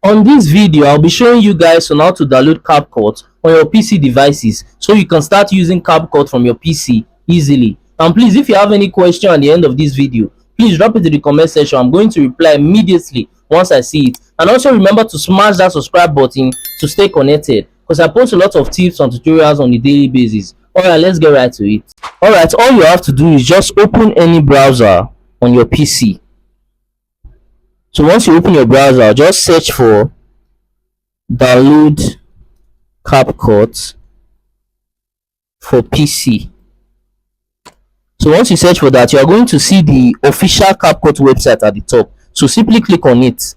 On this video, I'll be showing you guys on how to download Capcut on your PC devices so you can start using Capcut from your PC easily. And please, if you have any question at the end of this video, please drop it in the comment section. I'm going to reply immediately once I see it. And also remember to smash that subscribe button to stay connected, because I post a lot of tips and tutorials on a daily basis. Alright, let's get right to it. Alright, all you have to do is just open any browser on your PC. So once you open your browser, just search for download Capcut for PC. So once you search for that, you are going to see the official Capcut website at the top. So simply click on it.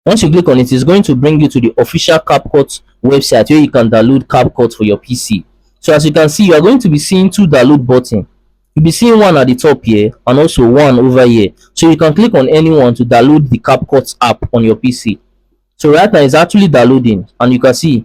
Once you click on it, it's going to bring you to the official Capcut website where you can download Capcut for your PC. So as you can see, you are going to be seeing two download buttons. You'll be seeing one at the top here and also one over here. So you can click on any one to download the Capcut app on your PC. So right now it's actually downloading, and you can see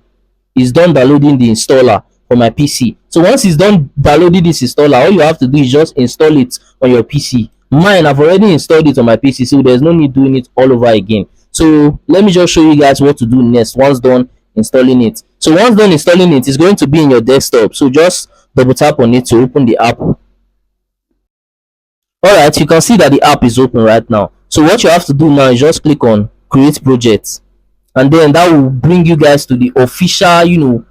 it's done downloading the installer for my PC. So once it's done downloading this installer, all you have to do is just install it on your PC. Mine, I've already installed it on my PC, so there's no need doing it all over again. So let me just show you guys what to do next once done installing it. So once done installing it, it's going to be in your desktop. So just double tap on it to open the app. Alright, you can see that the app is open right now. So what you have to do now is just click on create project, and then that will bring you guys to the official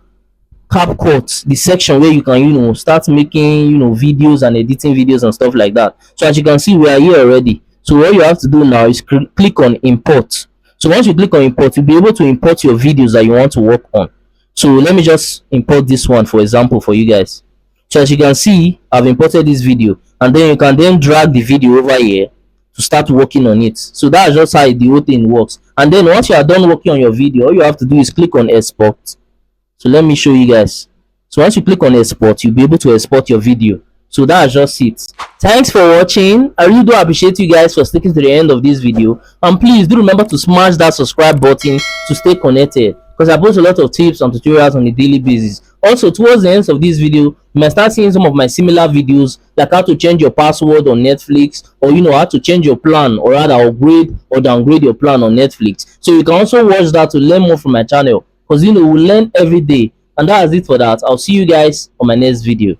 Capcut, the section where you can start making videos and editing videos and stuff like that. So as you can see, we are here already. So what you have to do now is click on import. So once you click on import, you'll be able to import your videos that you want to work on. So let me just import this one for example for you guys. So as you can see, I've imported this video, and then you can then drag the video over here to start working on it. So that's just how the whole thing works. And then once you are done working on your video, all you have to do is click on export. So let me show you guys. So once you click on export, you'll be able to export your video. So that's just it. Thanks for watching. I really do appreciate you guys for sticking to the end of this video, and please do remember to smash that subscribe button to stay connected, because I post a lot of tips and tutorials on a daily basis. Also, towards the end of this video, you might start seeing some of my similar videos, like how to change your password on Netflix, or how to change your plan, or rather upgrade or downgrade your plan on Netflix. So you can also watch that to learn more from my channel, because we learn every day. And that is it for that. I'll see you guys on my next video.